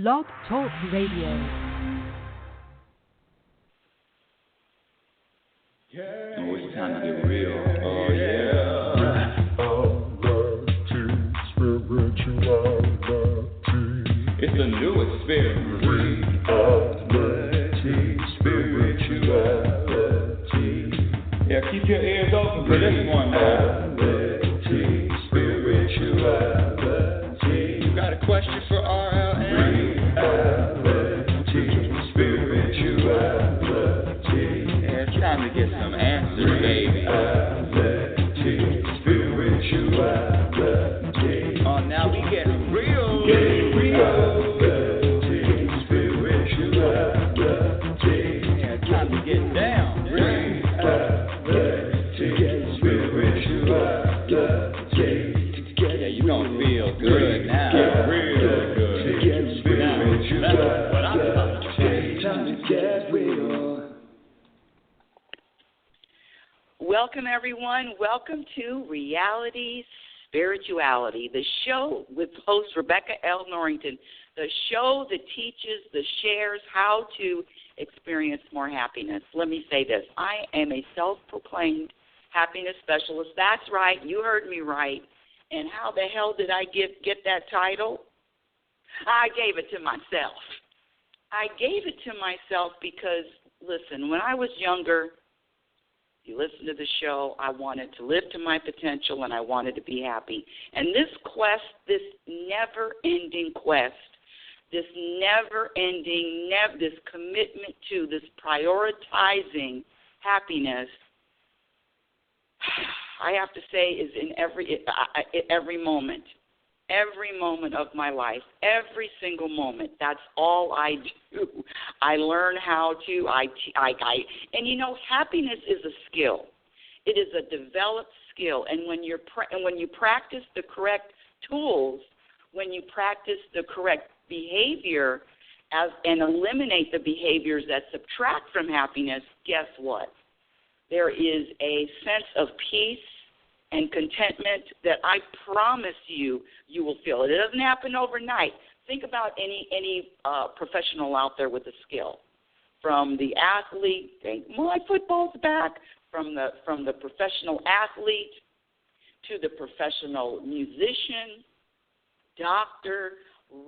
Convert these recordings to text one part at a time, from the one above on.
Blog Talk Radio. Oh, it's time to get real. Oh, yeah. It's a new experience. Reality, spirituality. Yeah, keep your ears open for this one now. Reality, spirituality. You got a question for RLN? Reality, spirituality. Yeah, it's time to get some answers, baby. Reality, spirituality. Oh, now we get real. Welcome, everyone. Welcome to Reality Spirituality, the show with host Rebecca L. Norrington, the show that teaches, that shares how to experience more happiness. Let me say this. I am a self-proclaimed happiness specialist. That's right. You heard me right. And how the hell did I get that title? I gave it to myself. I gave it to myself because, listen, when I was younger, you listen to the show, I wanted to live to my potential and I wanted to be happy. And this quest, this never-ending quest, this never-ending, this commitment to, this prioritizing happiness, I have to say is in every moment of my life, every single moment. That's all I do. I learn how to. And you know, happiness is a skill. It is a developed skill. And when you practice the correct tools, when you practice the correct behavior, and eliminate the behaviors that subtract from happiness, guess what? There is a sense of peace and contentment that I promise you will feel. It doesn't happen overnight. Think about any professional out there with a skill, from the athlete. My football's back. From the professional athlete to the professional musician, doctor,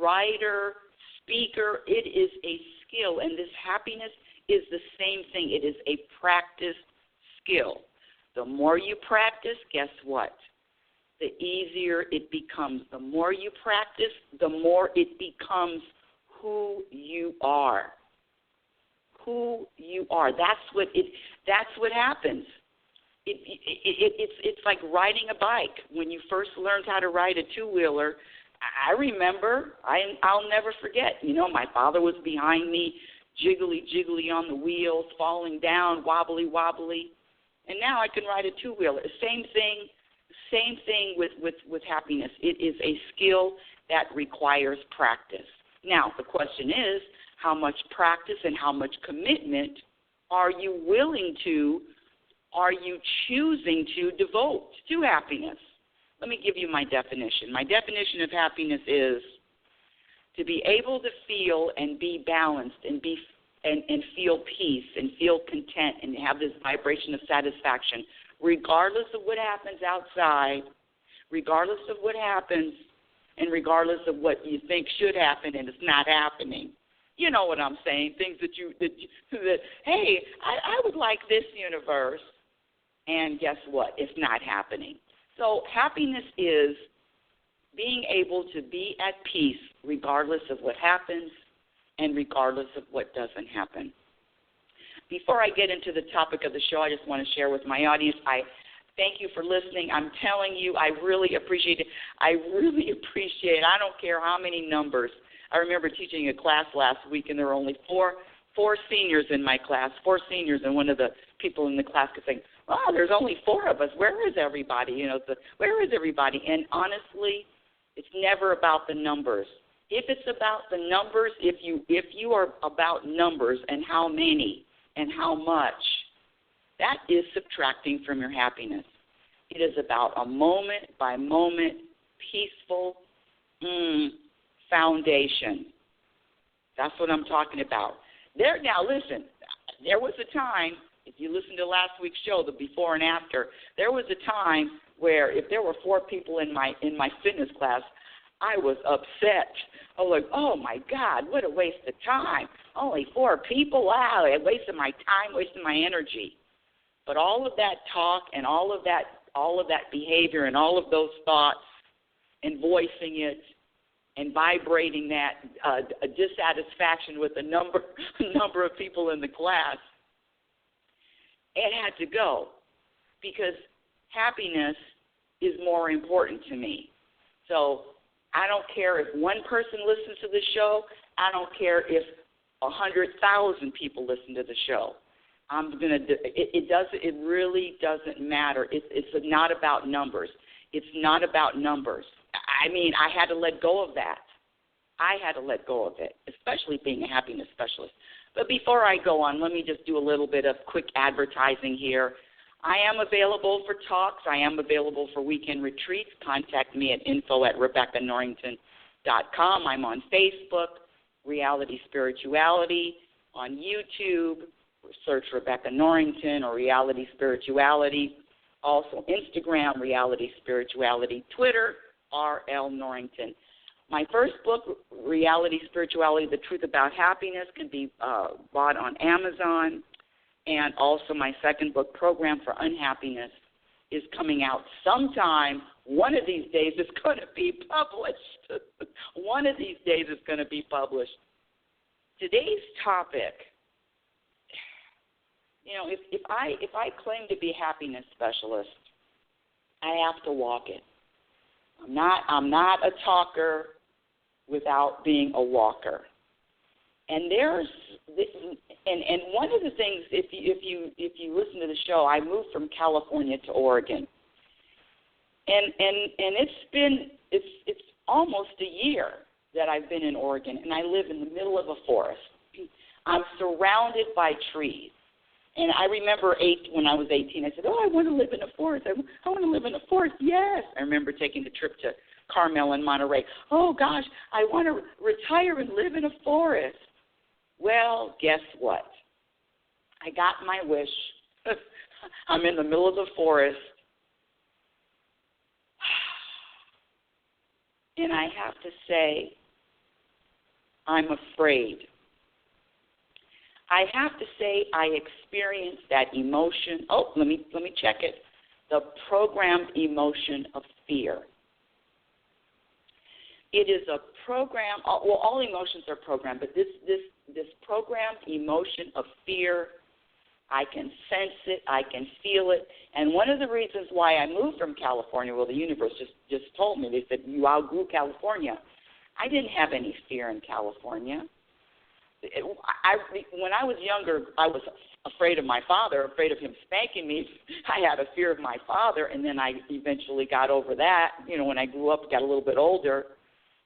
writer, speaker. It is a skill, and this happiness is the same thing. It is a practiced skill. The more you practice, guess what? The easier it becomes. The more you practice, the more it becomes who you are. Who you are. That's what happens. It's like riding a bike. When you first learned how to ride a two-wheeler, I remember, I'll never forget. You know, my father was behind me, jiggly on the wheels, falling down, wobbly. And now I can ride a two-wheeler. Same thing with happiness. It is a skill that requires practice. Now, the question is, how much practice and how much commitment are you choosing to devote to happiness? Let me give you my definition. My definition of happiness is to be able to feel and be balanced and feel peace and feel content and have this vibration of satisfaction, regardless of what happens outside, regardless of what happens, and regardless of what you think should happen and it's not happening. You know what I'm saying? Things that hey, I would like this universe, and guess what? It's not happening. So happiness is being able to be at peace regardless of what happens and regardless of what doesn't happen. Before I get into the topic of the show, I just want to share with my audience, I thank you for listening. I'm telling you, I really appreciate it. I don't care how many numbers. I remember teaching a class last week, and there were only four seniors in my class, and one of the people in the class could say, oh, there's only 4 of us. Where is everybody? Where is everybody? And honestly, it's never about the numbers. If it's about the numbers, if you are about numbers and how many and how much, that is subtracting from your happiness. It is about a moment-by-moment, peaceful foundation That's what I'm talking about. Now, listen, there was a time, if you listen to last week's show, the before and after, there was a time where if there were 4 people in my fitness class, I was upset. I was like, oh, my God, what a waste of time. Only 4 people? Wow, I wasted my time, wasted my energy. But all of that talk and all of that behavior and all of those thoughts and voicing it and vibrating that a dissatisfaction with the number of people in the class, it had to go because happiness is more important to me. So I don't care if one person listens to the show. I don't care if 100,000 people listen to the show. It really doesn't matter. It's not about numbers. It's not about numbers. I mean, I had to let go of that. I had to let go of it, especially being a happiness specialist. But before I go on, let me just do a little bit of quick advertising here. I am available for talks. I am available for weekend retreats. Contact me at info@RebeccaNorrington.com. I'm on Facebook, Reality Spirituality, on YouTube. Search Rebecca Norrington or Reality Spirituality. Also Instagram, Reality Spirituality. Twitter, RL Norrington. My first book, Reality Spirituality, The Truth About Happiness, can be bought on Amazon. And also my second book, Program for Unhappiness, is coming out sometime. One of these days it's going to be published. One of these days it's going to be published. Today's topic, you know, if I claim to be a happiness specialist, I have to walk it. I'm not a talker without being a walker. And and one of the things, if you listen to the show, I moved from California to Oregon, and it's almost a year that I've been in Oregon, and I live in the middle of a forest. I'm surrounded by trees. And I remember when I was 18, I said, I want to live in a forest. I want to live in a forest. Yes. I remember taking the trip to Carmel and Monterey. Oh, gosh, I want to retire and live in a forest. Well, guess what? I got my wish. I'm in the middle of the forest. And I have to say, I'm afraid. I have to say I experienced that emotion. Oh, let me check it. The programmed emotion of fear. It is a program. Well, all emotions are programmed, but this programmed emotion of fear, I can sense it, I can feel it. And one of the reasons why I moved from California, well, the universe just told me. They said you outgrew California. I didn't have any fear in California. When I was younger, I was afraid of my father, afraid of him spanking me. I had a fear of my father, and then I eventually got over that. You know, when I grew up, got a little bit older,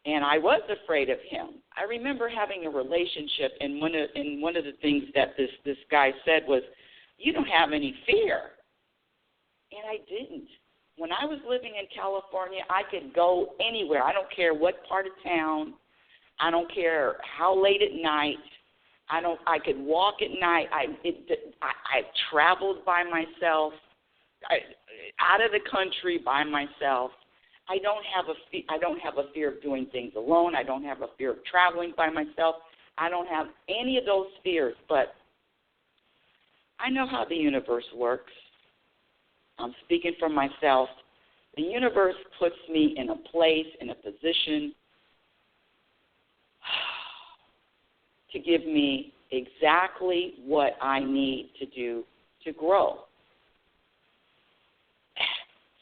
and I was afraid of him. I remember having a relationship, and one of the things that this guy said was, "You don't have any fear," and I didn't. When I was living in California, I could go anywhere. I don't care what part of town. I don't care how late at night. I could walk at night. I traveled by myself, out of the country by myself. I don't have a fear of doing things alone. I don't have a fear of traveling by myself. I don't have any of those fears. But I know how the universe works. I'm speaking for myself. The universe puts me in a place, in a position, to give me exactly what I need to do to grow.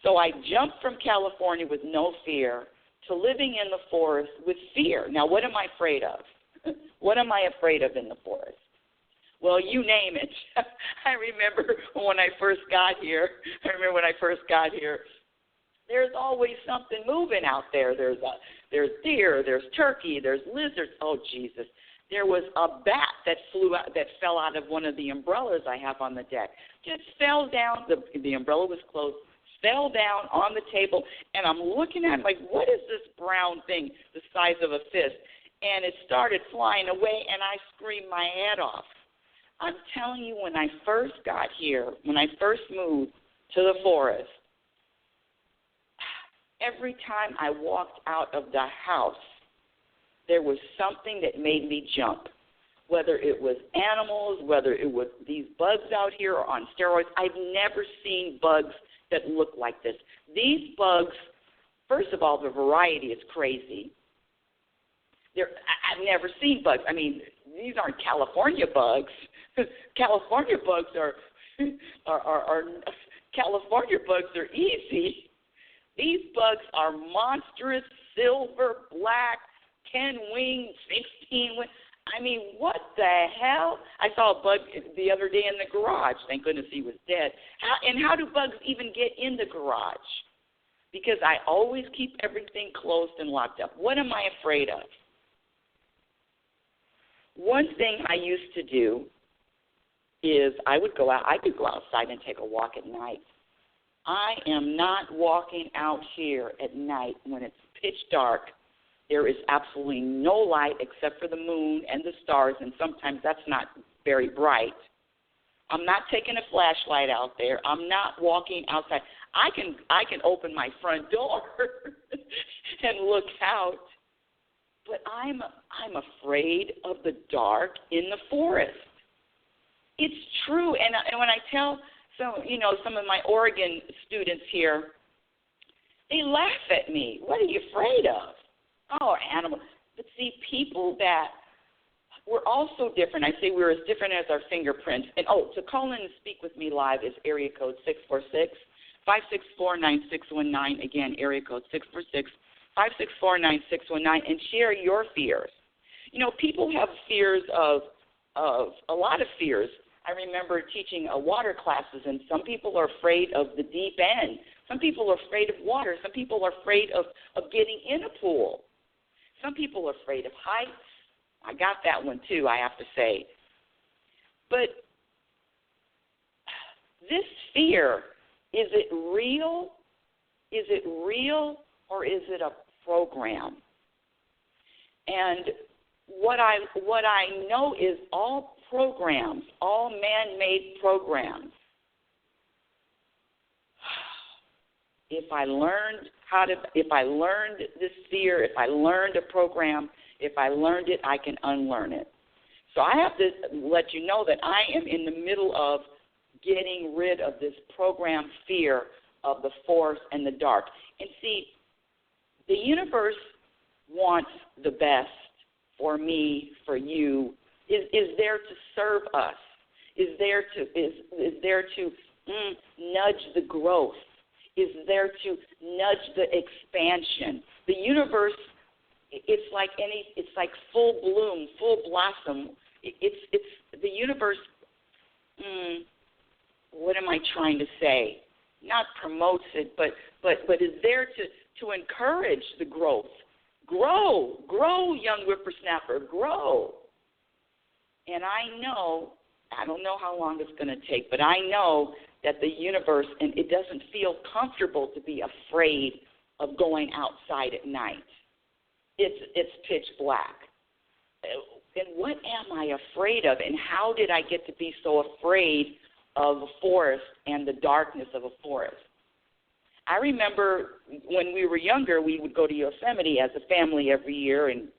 So I jumped from California with no fear to living in the forest with fear. Now, what am I afraid of? What am I afraid of in the forest? Well, you name it. I remember when I first got here. There's always something moving out there. There's deer, there's turkey, there's lizards. Oh, Jesus. There was a bat that fell out of one of the umbrellas I have on the deck. Just fell down. The umbrella was closed. Fell down on the table, and I'm looking at it like, what is this brown thing the size of a fist? and it started flying away, and I screamed my head off. I'm telling you, when I first got here, when I first moved to the forest, every time I walked out of the house, there was something that made me jump, whether it was animals, whether it was these bugs out here or on steroids. I've never seen bugs that look like this. These bugs, first of all, the variety is crazy. I've never seen bugs. I mean, these aren't California bugs. California bugs are California bugs are easy. These bugs are monstrous, silver, black, 10 wings, 16 wings. I mean, what the hell? I saw a bug the other day in the garage. Thank goodness he was dead. How do bugs even get in the garage? Because I always keep everything closed and locked up. What am I afraid of? One thing I used to do is I could go outside and take a walk at night. I am not walking out here at night when it's pitch dark. There is absolutely no light except for the moon and the stars, and sometimes that's not very bright. I'm not taking a flashlight out there. I'm not walking outside. I can open my front door and look out, but I'm afraid of the dark in the forest. It's true, and when I tell some of my Oregon students here, they laugh at me. What are you afraid of? Oh, animals. But see, people that we're all so different. I say we're as different as our fingerprints. And, to call in and speak with me live is area code 646-564-9619. Again, area code 646-564-9619. And share your fears. People have fears of a lot of fears. I remember teaching water classes, and some people are afraid of the deep end. Some people are afraid of water. Some people are afraid of getting in a pool. Some people are afraid of heights. I got that one too, I have to say. But this fear, is it real? Is it real, or is it a program? And what I know is all programs, all man-made programs. If I learned this fear, if I learned a program, if I learned it, I can unlearn it. So I have to let you know that I am in the middle of getting rid of this program fear of the forest and the dark. And see, the universe wants the best for me, for you, is there to serve us, is there to nudge the growth, is there to nudge the expansion. The universe, it's like full bloom, full blossom. It's the universe. What am I trying to say? Not promotes it, but is there to encourage the growth. Grow, young whippersnapper, grow. And I don't know how long it's going to take, but I know that the universe, and it doesn't feel comfortable to be afraid of going outside at night. It's pitch black. And what am I afraid of, and how did I get to be so afraid of a forest and the darkness of a forest? I remember when we were younger, we would go to Yosemite as a family every year and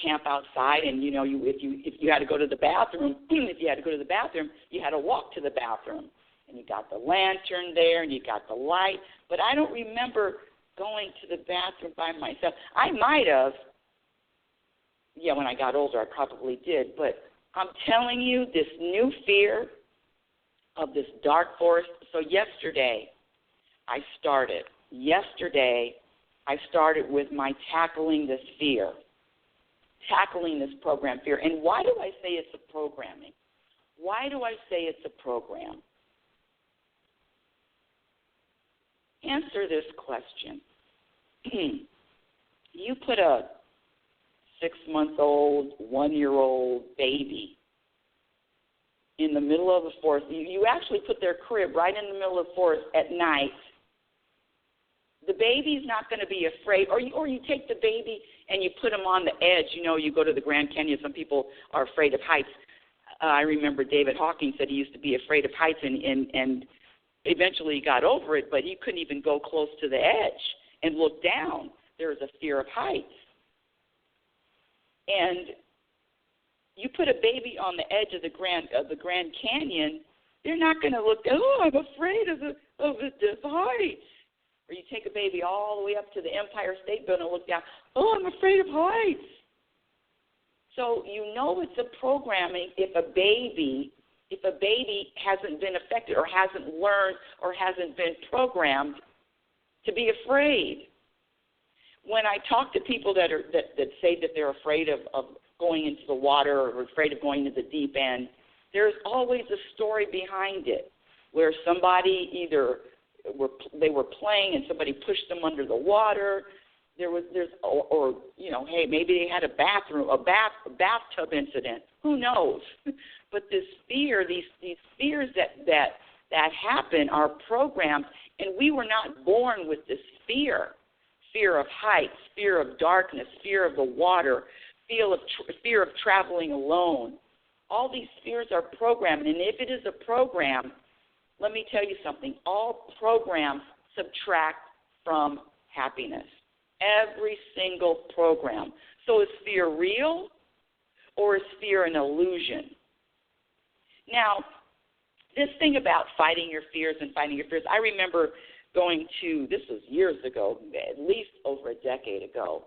camp outside. And if you had to go to the bathroom, you had to walk to the bathroom. And you got the lantern there, and you got the light. But I don't remember going to the bathroom by myself. I might have. Yeah, when I got older, I probably did. But I'm telling you, this new fear of this dark forest. So yesterday, I started with my tackling this fear, tackling this program fear. And why do I say it's a programming? Why do I say it's a program? Answer this question. You put a 6-month-old, 1-year-old baby in the middle of the forest. You actually put their crib right in the middle of the forest at night. the baby's not going to be afraid. Or you take the baby and you put him on the edge. You know, you go to the Grand Canyon. Some people are afraid of heights. I remember David Hawking said he used to be afraid of heights, and eventually he got over it, but he couldn't even go close to the edge and look down. There was a fear of heights. And you put a baby on the edge of the Grand Canyon, they're not going to look, oh, I'm afraid of the heights. Or you take a baby all the way up to the Empire State Building and look down, oh, I'm afraid of heights. So you know it's a programming if a baby hasn't been affected or hasn't learned or hasn't been programmed to be afraid. When I talk to people that say that they're afraid of going into the water or afraid of going to the deep end, there's always a story behind it where somebody they were playing and somebody pushed them under the water. Or hey, maybe they had a bathtub incident. Who knows? But this fear, these fears that happen are programmed, and we were not born with this fear. Fear of heights, fear of darkness, fear of the water, fear of traveling alone. All these fears are programmed, and if it is a program, let me tell you something. All programs subtract from happiness. Every single program. So is fear real or is fear an illusion? Now, this thing about fighting your fears, I remember going to, this was years ago, at least over a decade ago.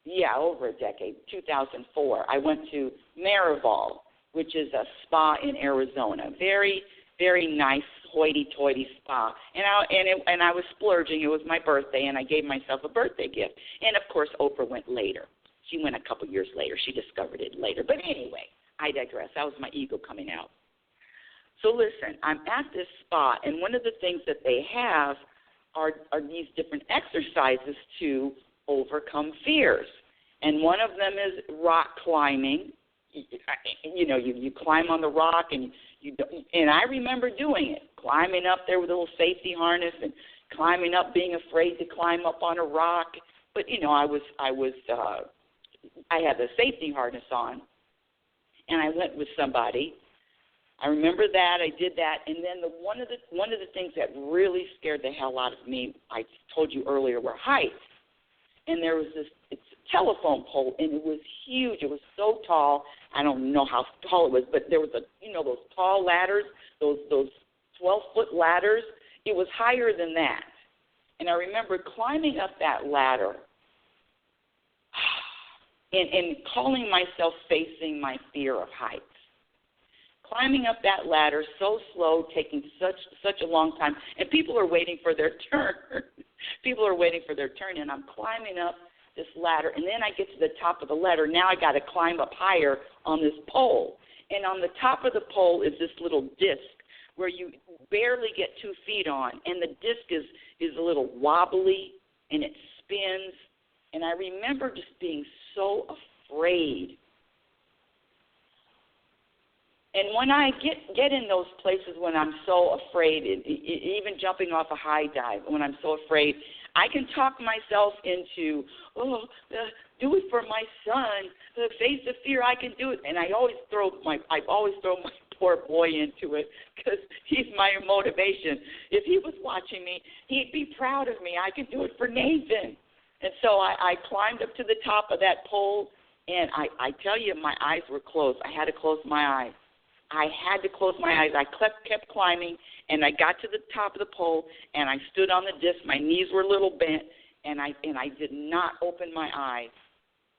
Yeah, over a decade, 2004. I went to Marival, which is a spa in Arizona. Very, very nice, hoity-toity spa. And I was splurging. It was my birthday, and I gave myself a birthday gift. And, of course, Oprah went later. She went a couple years later. She discovered it later. But anyway, I digress. That was my ego coming out. So listen, I'm at this spa, and one of the things that they have are these different exercises to overcome fears. And one of them is rock climbing. You climb on the rock, and I remember doing it, climbing up there with a little safety harness and climbing up, being afraid to climb up on a rock. But I had the safety harness on, and I went with somebody. I remember that. I did that, and then one of the things that really scared the hell out of me, I told you earlier, were heights. And there was it's a telephone pole, and it was huge. It was so tall. I don't know how tall it was, but there was those tall ladders, those 12-foot ladders. It was higher than that. And I remember climbing up that ladder and calling myself facing my fear of heights. Climbing up that ladder so slow, taking such a long time, and people are waiting for their turn. People are waiting for their turn, and I'm climbing up this ladder, and then I get to the top of the ladder. Now I got to climb up higher on this pole, and on the top of the pole is this little disc where you barely get 2 feet on, and the disc is a little wobbly, and it spins, and I remember just being so afraid. And when I get in those places when I'm so afraid, even jumping off a high dive, when I'm so afraid, I can talk myself into, do it for my son, face the fear, I can do it. And I always throw my poor boy into it because he's my motivation. If he was watching me, he'd be proud of me. I can do it for Nathan. And so I climbed up to the top of that pole, and I tell you, my eyes were closed. I had to close my eyes. I had to close my eyes. I kept climbing, and I got to the top of the pole, and I stood on the disc. My knees were a little bent, and I did not open my eyes.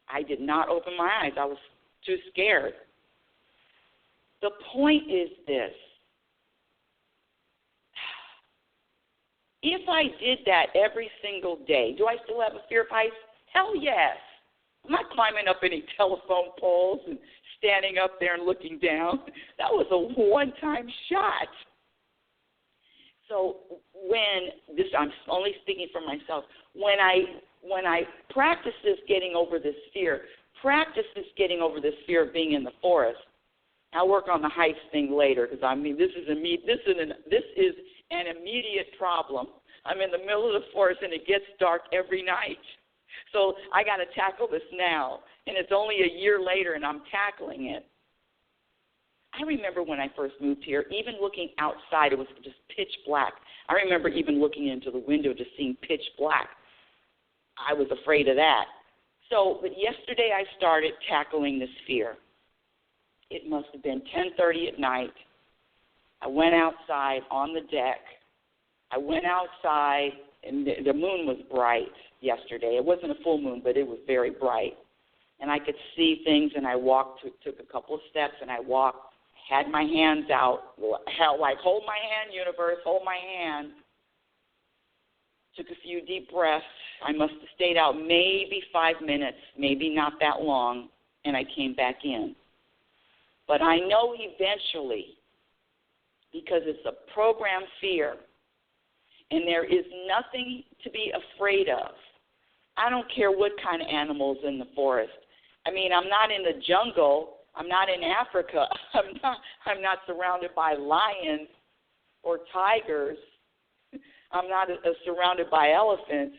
I did not open my eyes. I was too scared. The point is this. If I did that every single day, do I still have a fear of heights? Hell yes. I'm not climbing up any telephone poles and standing up there and looking down. That was a one-time shot. So I'm only speaking for myself, when I practice this getting over this fear, of being in the forest. I'll work on the heights thing later because this is an immediate problem I'm in the middle of the forest, and it gets dark every night. So I got to tackle this now, and it's only a year later, and I'm tackling it. I remember when I first moved here, even looking outside, it was just pitch black. I remember even looking into the window, just seeing pitch black. I was afraid of that. So, but yesterday I started tackling this fear. It must have been 10:30 at night. I went outside on the deck. I went outside, and the moon was bright yesterday. It wasn't a full moon, but it was very bright. And I could see things, and I walked, took a couple of steps, and I walked, had my hands out, like, hold my hand, universe, hold my hand. Took a few deep breaths. I must have stayed out maybe 5 minutes, maybe not that long, and I came back in. But I know eventually, because it's a programmed fear, and there is nothing to be afraid of. I don't care what kind of animals in the forest. I mean, I'm not in the jungle. I'm not in Africa. I'm not surrounded by lions or tigers. I'm not surrounded by elephants.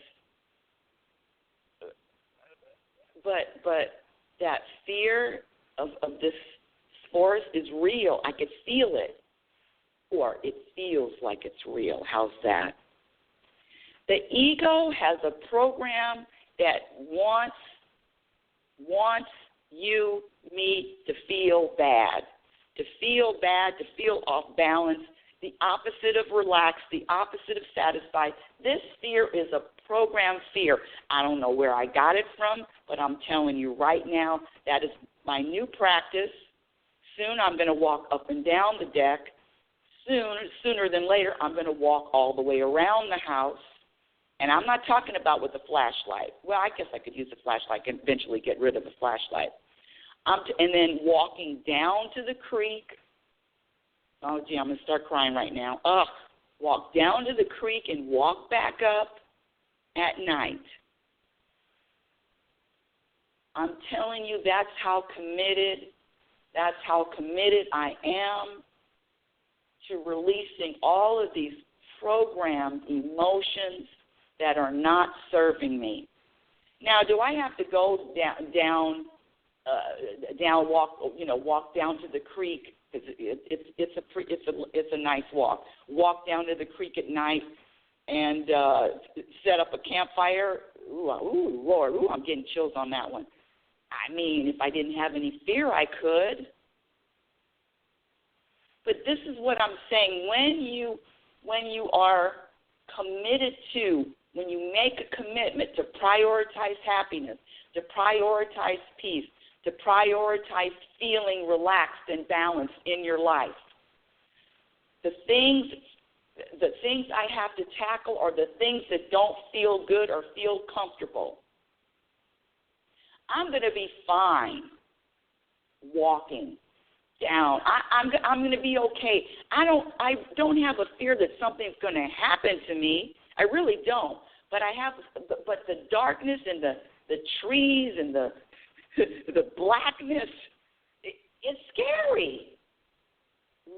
But that fear of this forest is real. I could feel it. Or it feels like it's real. How's that? The ego has a program that wants you, me, to feel bad, to feel off balance, the opposite of relaxed, the opposite of satisfied. This fear is a programmed fear. I don't know where I got it from, but I'm telling you right now, that is my new practice. Soon I'm going to walk up and down the deck. Sooner than later, I'm going to walk all the way around the house. And I'm not talking about with a flashlight. Well, I guess I could use a flashlight and eventually get rid of the flashlight. And then walking down to the creek. Oh, gee, I'm going to start crying right now. Walk down to the creek and walk back up at night. I'm telling you, that's how committed I am to releasing all of these programmed emotions that are not serving me. Now, do I have to go walk down to the creek? Because it's a nice walk. Walk down to the creek at night and set up a campfire. Ooh, Lord, I'm getting chills on that one. I mean, if I didn't have any fear, I could. But this is what I'm saying. When you are committed to, when you make a commitment to prioritize happiness, to prioritize peace, to prioritize feeling relaxed and balanced in your life, the things I have to tackle are the things that don't feel good or feel comfortable. I'm going to be fine walking down. I'm going to be okay. I don't have a fear that something's going to happen to me. I really don't. But but the darkness and the trees and the blackness, it's scary.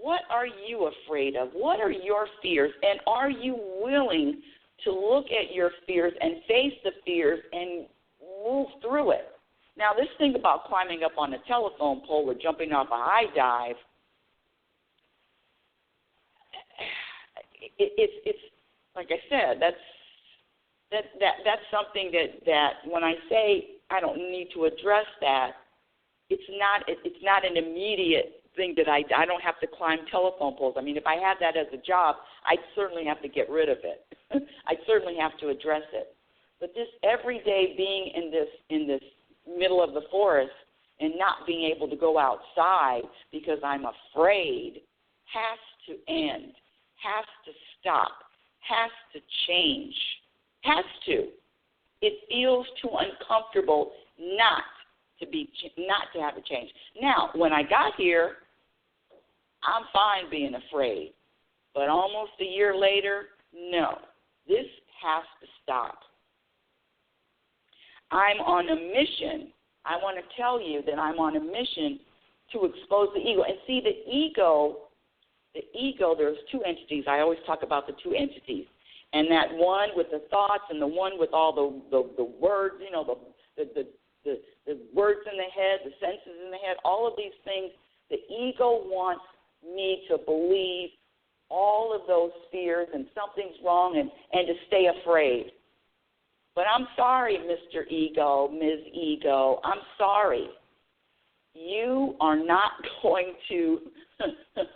What are you afraid of? What are your fears? And are you willing to look at your fears and face the fears and move through it? Now, this thing about climbing up on a telephone pole or jumping off a high dive, it's like I said, that's something that when I say I don't need to address that, it's not an immediate thing that I don't have to climb telephone poles. I mean, if I had that as a job, I'd certainly have to get rid of it. I'd certainly have to address it. But this everyday being in this middle of the forest and not being able to go outside because I'm afraid has to end, has to stop, has to change, has to. It feels too uncomfortable not to have a change. Now, when I got here, I'm fine being afraid. But almost a year later, no, this has to stop. I'm on a mission. I want to tell you that I'm on a mission to expose the ego. And see, the ego, there's two entities. I always talk about the two entities. And that one with the thoughts and the one with all the words, you know, the words in the head, the senses in the head, all of these things, the ego wants me to believe all of those fears and something's wrong and to stay afraid. But I'm sorry, Mr. Ego, Ms. Ego, I'm sorry. You are not going to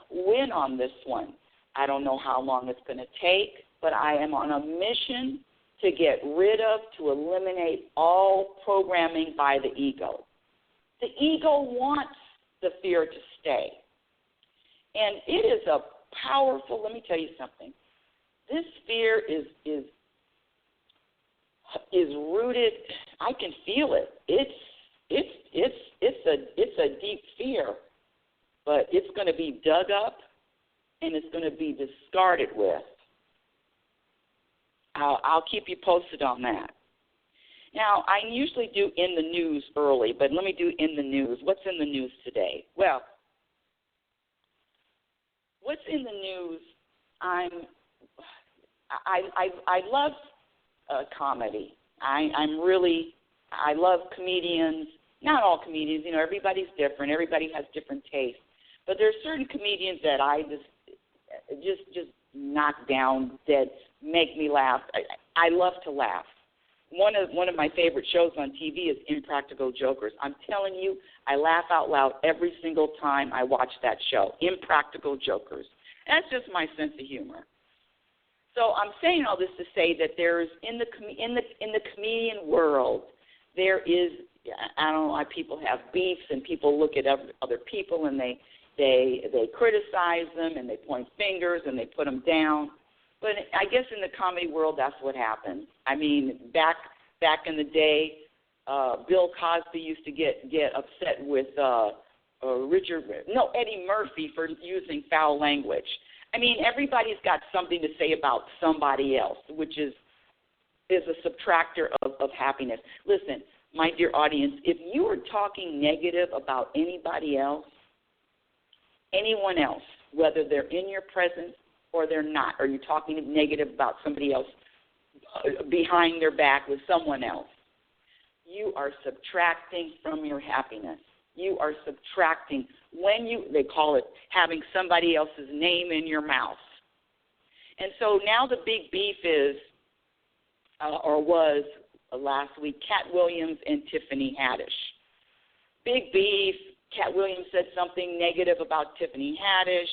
win on this one. I don't know how long it's going to take, but I am on a mission to get rid of, to eliminate all programming by the ego. The ego wants the fear to stay. And it is a powerful, let me tell you something. This fear is rooted, I can feel it. It's a deep fear, but it's going to be dug up and it's going to be discarded with. I'll keep you posted on that. Now, I usually do in the news early, but let me do in the news. What's in the news today? Well, what's in the news? I love comedy. I love comedians. Not all comedians, you know, everybody's different. Everybody has different tastes. But there are certain comedians that I just knock down dead, make me laugh. I love to laugh. One of my favorite shows on TV is Impractical Jokers. I'm telling you, I laugh out loud every single time I watch that show, Impractical Jokers. That's just my sense of humor. So I'm saying all this to say that there's in the comedian world, there is, I don't know why people have beefs and people look at other people and they criticize them and they point fingers and they put them down. But I guess in the comedy world, that's what happens. I mean, back in the day, Bill Cosby used to get upset with Eddie Murphy for using foul language. I mean, everybody's got something to say about somebody else, which is a subtractor of happiness. Listen, my dear audience, if you are talking negative about anybody else, anyone else, whether they're in your presence or they're not, or you're talking negative about somebody else behind their back with someone else, you are subtracting from your happiness. You are subtracting they call it having somebody else's name in your mouth. And so now the big beef is, or was last week, Cat Williams and Tiffany Haddish. Big beef. Cat Williams said something negative about Tiffany Haddish,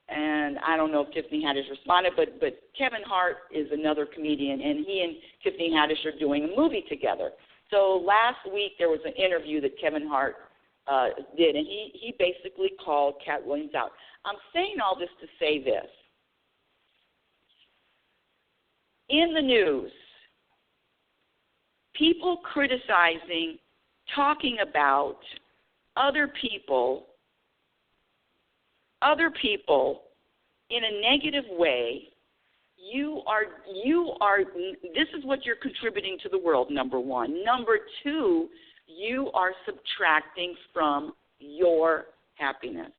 and I don't know if Tiffany Haddish responded, but Kevin Hart is another comedian, and he and Tiffany Haddish are doing a movie together. So last week there was an interview that Kevin Hart did, and he basically called Cat Williams out. I'm saying all this to say this. In the news, people criticizing, talking about other people in a negative way, this is what you're contributing to the world, number one. Number two, you are subtracting from your happiness.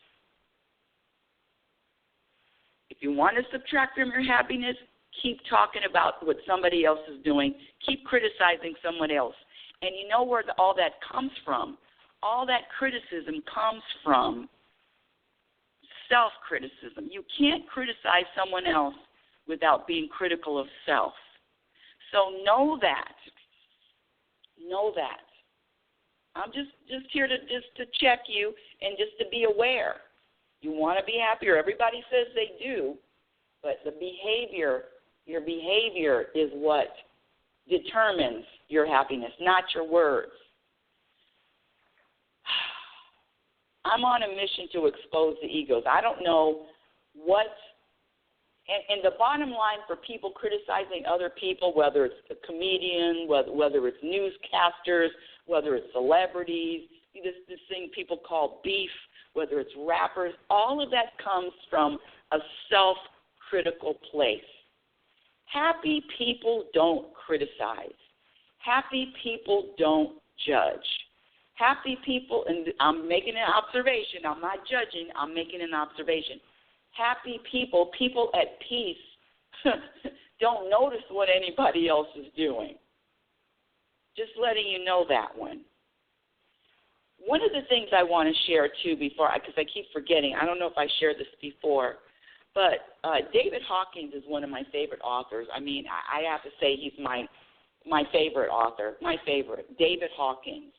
If you want to subtract from your happiness, keep talking about what somebody else is doing. Keep criticizing someone else. And you know where all that comes from? All that criticism comes from self-criticism. You can't criticize someone else without being critical of self. So know that. Know that. I'm just here to check you and just to be aware. You want to be happier. Everybody says they do, but your behavior is what determines your happiness, not your words. I'm on a mission to expose the egos. I don't know what, and the bottom line for people criticizing other people, whether it's a comedian, whether it's newscasters, whether it's celebrities, this thing people call beef, whether it's rappers, all of that comes from a self-critical place. Happy people don't criticize. Happy people don't judge. Happy people, and I'm making an observation, I'm not judging, I'm making an observation. Happy people, people at peace, don't notice what anybody else is doing. Just letting you know that one. One of the things I want to share, too, because I keep forgetting, I don't know if I shared this before, but David Hawkins is one of my favorite authors. I mean, I have to say he's my favorite author, my favorite, David Hawkins.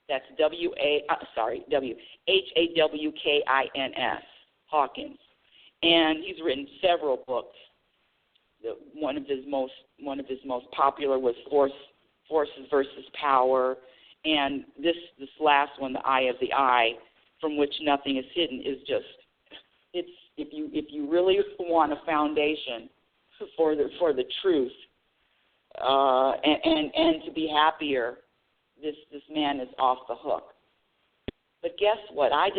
That's W-H-A-W-K-I-N-S, Hawkins. And he's written several books. One of his most popular was Forces versus Power, and this last one, The Eye of the I, from which nothing is hidden, is just if you really want a foundation for the truth and to be happier, this man is off the hook. But guess what? I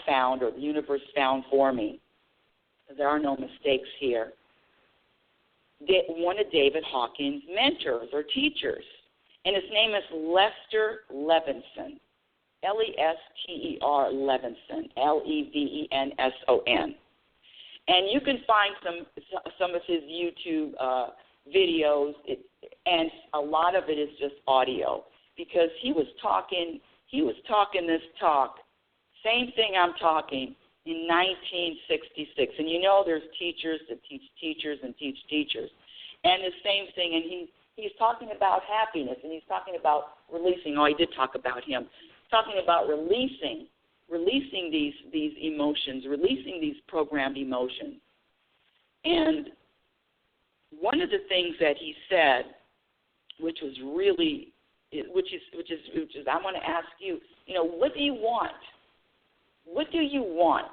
found, or the universe found for me, there are no mistakes here, one of David Hawkins' mentors or teachers, and his name is Lester Levinson, L-E-S-T-E-R Levinson, L-E-V-E-N-S-O-N. And you can find some of his YouTube videos, and a lot of it is just audio, because he was talking this talk, same thing I'm talking, in 1966. And you know there's teachers that teach teachers and teach teachers. And the same thing, and he's talking about happiness, and he's talking about releasing. Oh, he did talk about him. Talking about releasing these emotions, releasing these programmed emotions. And one of the things that he said, which is I want to ask you, what do you want? What do you want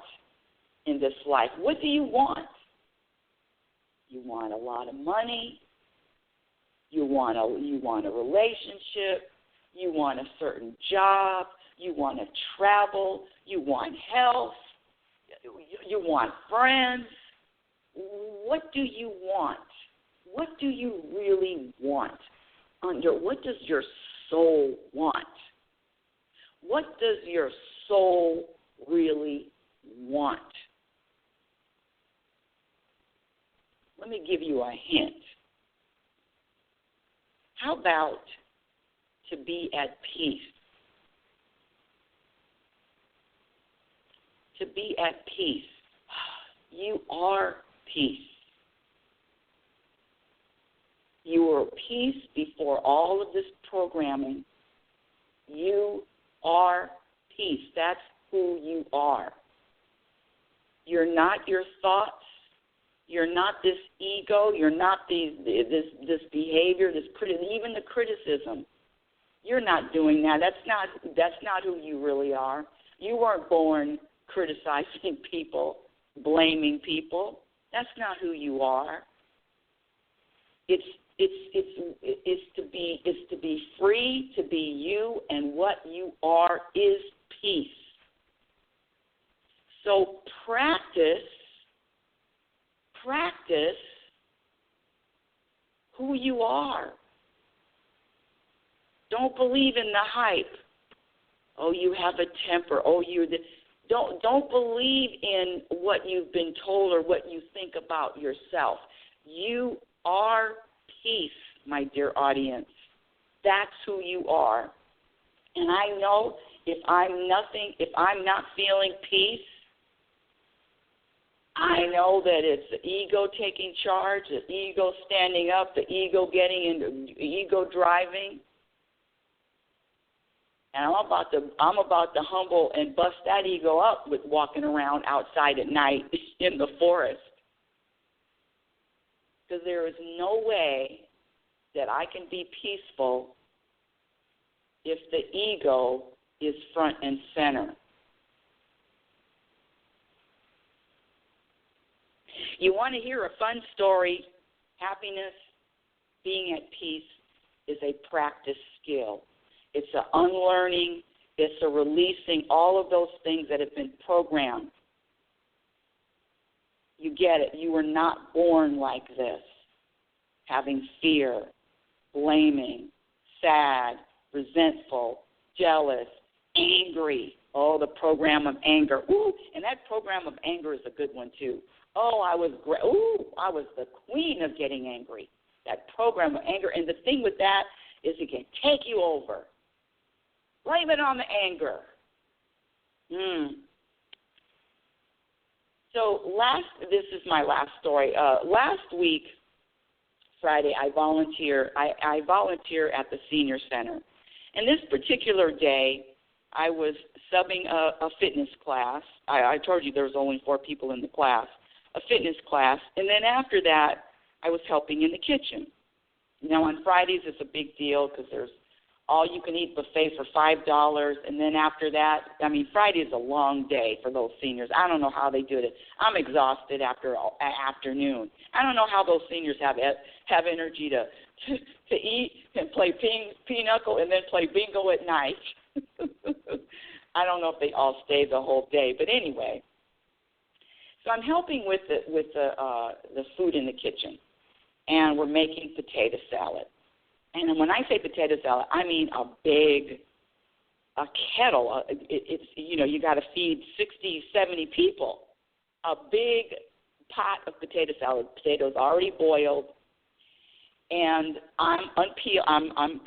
in this life? What do you want? You want a lot of money. You want a relationship. You want a certain job. You want to travel. You want health. You want friends. What do you want? What do you really want? What does your soul want? What does your soul really want? Let me give you a hint. How about to be at peace? To be at peace. You are peace. You are peace before all of this programming. You are peace. That's who you are. You're not your thoughts. You're not this ego. You're not this behavior, even the criticism. You're not doing that. That's not who you really are. You weren't born criticizing people, blaming people. That's not who you are. It's to be free, to be you, and what you are is peace. So practice who you are. Don't believe in the hype. Oh, you have a temper. Oh, don't believe in what you've been told or what you think about yourself. You are peace, my dear audience. That's who you are. And I know if I'm not feeling peace, I know that it's the ego taking charge, the ego standing up, the ego ego driving. And I'm about to humble and bust that ego up with walking around outside at night in the forest. Because there is no way that I can be peaceful if the ego is front and center. You want to hear a fun story? Happiness, being at peace, is a practice skill. It's an unlearning. It's a releasing all of those things that have been programmed. You get it. You were not born like this, having fear, blaming, sad, resentful, jealous, angry. Oh, the program of anger. Ooh, and that program of anger is a good one, too. Oh, I was great. Ooh, I was the queen of getting angry. That program of anger. And the thing with that is it can take you over. Blame it on the anger. So this is my last story. Last week, Friday, I volunteer at the senior center. And this particular day, I was subbing a fitness class. I told you there was only 4 people in the class, a fitness class. And then after that, I was helping in the kitchen. Now, on Fridays, it's a big deal because there's all-you-can-eat buffet for $5. And then after that, Friday is a long day for those seniors. I don't know how they do it. I'm exhausted after afternoon. I don't know how those seniors have energy to eat and play pinochle and then play bingo at night. I don't know if they all stay the whole day, but anyway. So I'm helping with the food in the kitchen, and we're making potato salad. And when I say potato salad, I mean a kettle. It's you got to feed 60, 70 people. A big pot of potato salad. Potatoes already boiled, and I'm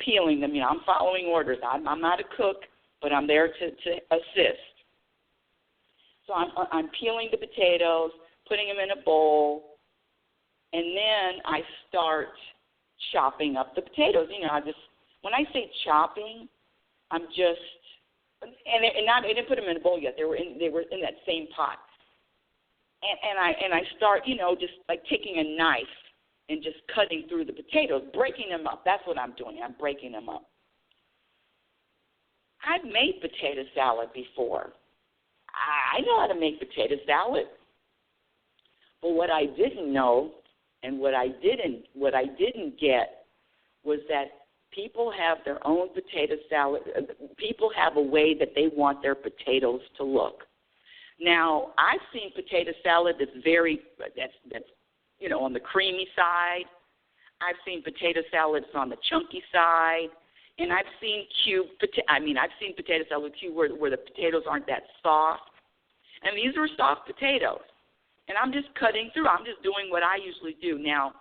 peeling them. I'm following orders. I'm not a cook, but I'm there to assist. So I'm peeling the potatoes, putting them in a bowl, and then I start chopping up the potatoes. When I say chopping, I didn't put them in a bowl yet. They were in that same pot, and I start just like taking a knife and just cutting through the potatoes, breaking them up. That's what I'm doing. I'm breaking them up. I've made potato salad before. I know how to make potato salad. But what I didn't know and what I didn't get was that people have their own potato salad. People have a way that they want their potatoes to look. Now, I've seen potato salad that's on the creamy side. I've seen potato salads on the chunky side. And I've seen potato salad cube where the potatoes aren't that soft. And these were soft potatoes. And I'm just cutting through. I'm just doing what I usually do. Now,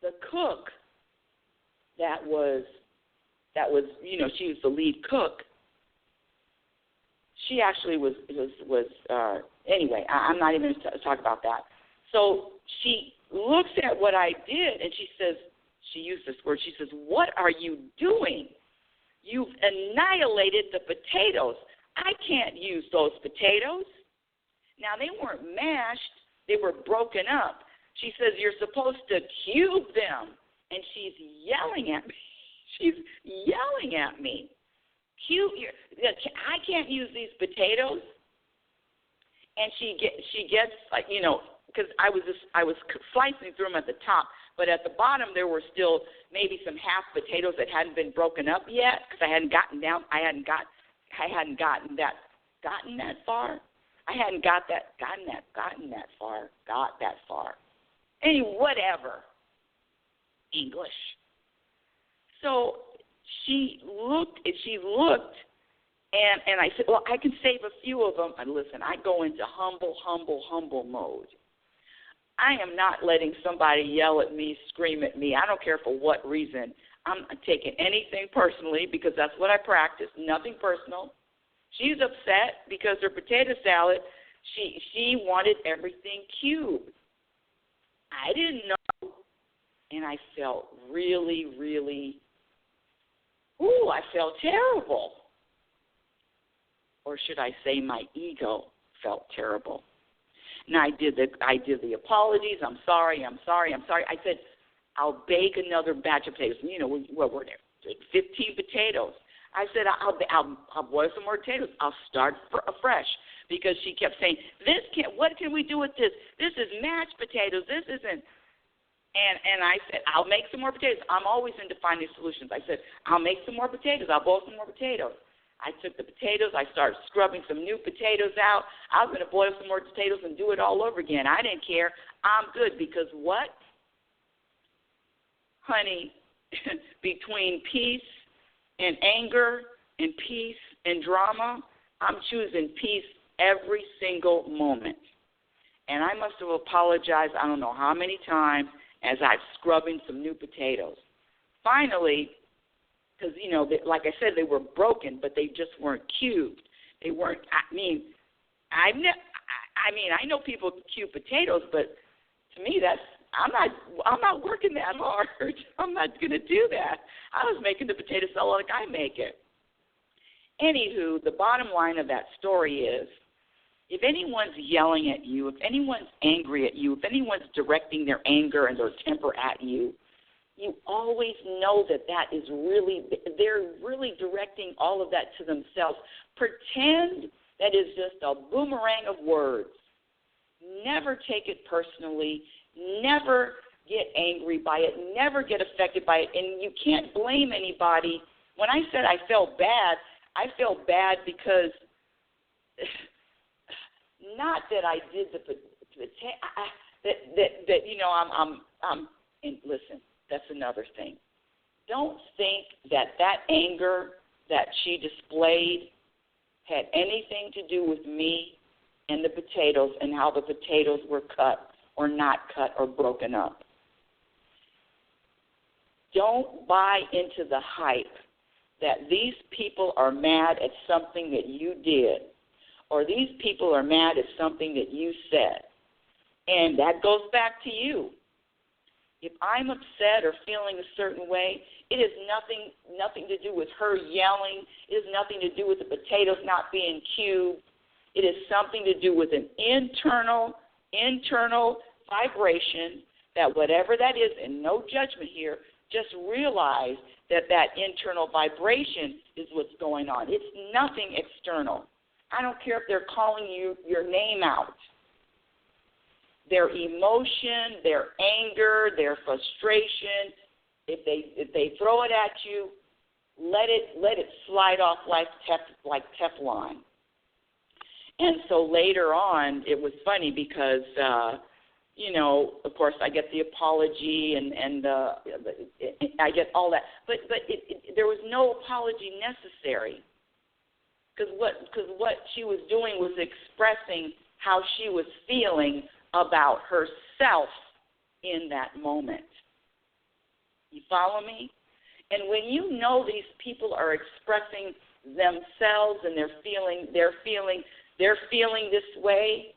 the cook that was she was the lead cook. She actually was anyway, I'm not even going to talk about that. So she looks at what I did, and she used this word. She says, "What are you doing? You've annihilated the potatoes. I can't use those potatoes." Now, they weren't mashed. They were broken up. She says, "You're supposed to cube them." And she's yelling at me. I can't use these potatoes. And she gets like, because I was slicing through them at the top, but at the bottom there were still maybe some half potatoes that hadn't been broken up yet because I hadn't gotten that far. Anyway, whatever. English. So she looked, and I said, "Well, I can save a few of them." And listen, I go into humble mode. I am not letting somebody yell at me, scream at me. I don't care for what reason. I'm not taking anything personally because that's what I practice. Nothing personal. She's upset because her potato salad, she wanted everything cubed. I didn't know, and I felt really, really, I felt terrible. Or should I say my ego felt terrible. And I did the apologies. I'm sorry. I said, "I'll bake another batch of potatoes." What were there? 15 potatoes. I said, I'll boil some more potatoes. I'll start afresh because she kept saying, what can we do with this? This is mashed potatoes. This isn't. And I said, "I'll make some more potatoes." I'm always into finding solutions. I said, "I'll make some more potatoes. I'll boil some more potatoes." I took the potatoes. I started scrubbing some new potatoes out. I was going to boil some more potatoes and do it all over again. I didn't care. I'm good because what? Honey, between peace and anger and peace and drama, I'm choosing peace every single moment. And I must have apologized I don't know how many times as I'm scrubbing some new potatoes. Finally, because, like I said, they were broken, but they just weren't cubed. They weren't, I know people cube potatoes, but to me I'm not working that hard. I'm not going to do that. I was making the potato salad like I make it. Anywho, the bottom line of that story is, if anyone's yelling at you, if anyone's angry at you, if anyone's directing their anger and their temper at you, you always know that is they're really directing all of that to themselves. Pretend that is just a boomerang of words. Never take it personally. Never get angry by it. Never get affected by it. And you can't blame anybody. When I said I felt bad because not that I did the and listen, that's another thing. Don't think that anger that she displayed had anything to do with me and the potatoes and how the potatoes were cut or not cut or broken up. Don't buy into the hype that these people are mad at something that you did, or these people are mad at something that you said. And that goes back to you. If I'm upset or feeling a certain way, it has nothing to do with her yelling. It has nothing to do with the potatoes not being cubed. It has something to do with an internal vibration that whatever that is, and no judgment here, just realize that internal vibration is what's going on. It's nothing external. I don't care if they're calling you your name out. Their emotion, their anger, their frustration, if they throw it at you, let it slide off like Teflon. And so later on, it was funny because, of course, I get the apology and I get all that. But there was no apology necessary because what she was doing was expressing how she was feeling about herself in that moment. You follow me? And when you know these people are expressing themselves and they're feeling this way,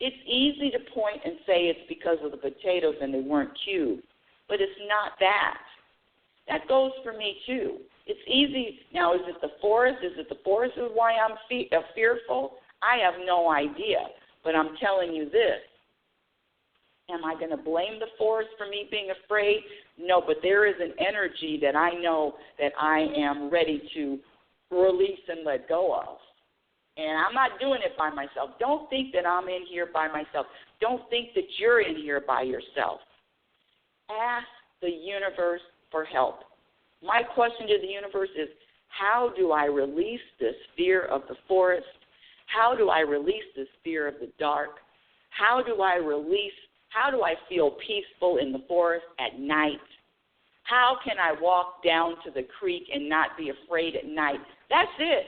it's easy to point and say it's because of the potatoes and they weren't cubed. But it's not that. That goes for me too. It's easy. Now, is it the forest? Is why I'm fearful? I have no idea. But I'm telling you this. Am I going to blame the forest for me being afraid? No, but there is an energy that I know that I am ready to release and let go of. And I'm not doing it by myself. Don't think that I'm in here by myself. Don't think that you're in here by yourself. Ask the universe for help. My question to the universe is, how do I release this fear of the forest? How do I release this fear of the dark? How do I feel peaceful in the forest at night? How can I walk down to the creek and not be afraid at night? That's it.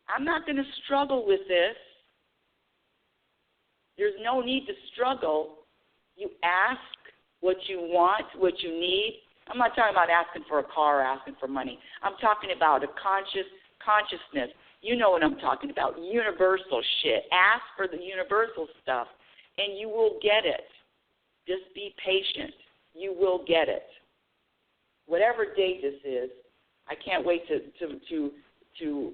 I'm not going to struggle with this. There's no need to struggle. You ask what you want, what you need. I'm not talking about asking for a car or asking for money. I'm talking about a consciousness. You know what I'm talking about, universal shit. Ask for the universal stuff, and you will get it. Just be patient. You will get it. Whatever date this is, I can't wait to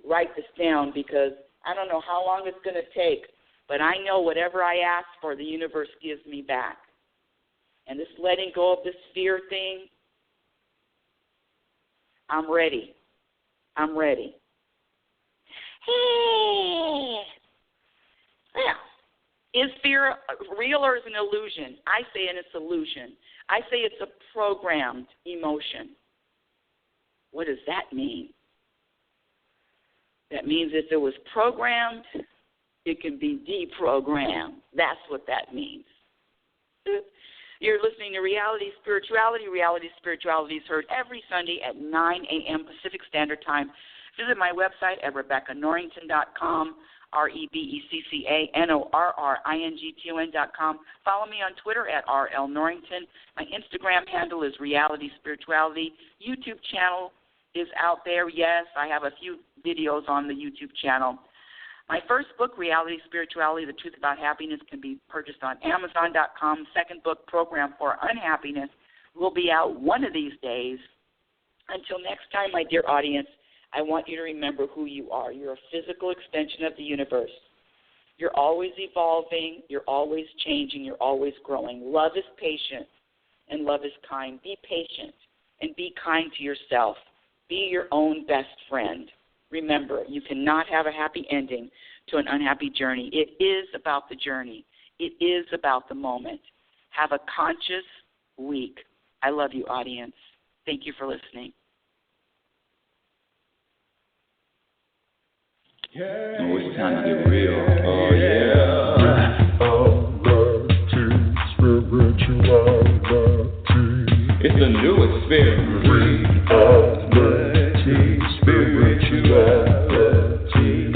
write this down because I don't know how long it's going to take, but I know whatever I ask for, the universe gives me back. And this letting go of this fear thing, I'm ready. I'm ready. Is fear real or is it an illusion? I say it's illusion. I say it's a programmed emotion. What does that mean? That means if it was programmed, it can be deprogrammed. That's what that means. You're listening to Reality Spirituality. Reality Spirituality is heard every Sunday at 9 a.m. Pacific Standard Time. Visit my website at RebeccaNorrington.com, RebeccaNorrington.com. Follow me on Twitter at RLNorrington. My Instagram handle is RealitySpirituality. YouTube channel is out there. Yes, I have a few videos on the YouTube channel. My first book, Reality Spirituality, The Truth About Happiness, can be purchased on Amazon.com. Second book, Program for Unhappiness, will be out one of these days. Until next time, my dear audience, I want you to remember who you are. You're a physical extension of the universe. You're always evolving. You're always changing. You're always growing. Love is patient, and love is kind. Be patient, and be kind to yourself. Be your own best friend. Remember, you cannot have a happy ending to an unhappy journey. It is about the journey. It is about the moment. Have a conscious week. I love you, audience. Thank you for listening. Yeah. Oh, it's time to get real. Oh, yeah. It's the new experience. Reality,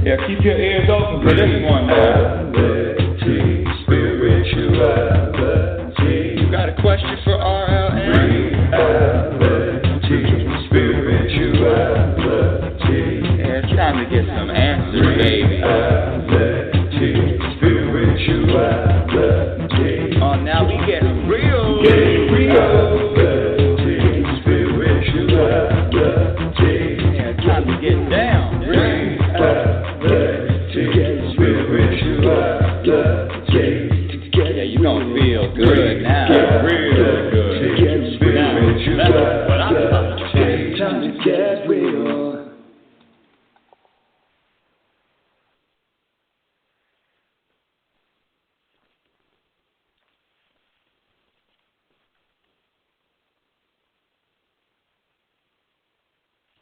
yeah, keep your ears open for this one. Reality, spirituality. You got a question for RLN? Reality, spirituality. Yeah, it's time to get some answers, baby. Reality, spirituality. Oh, now we getting real. Getting real.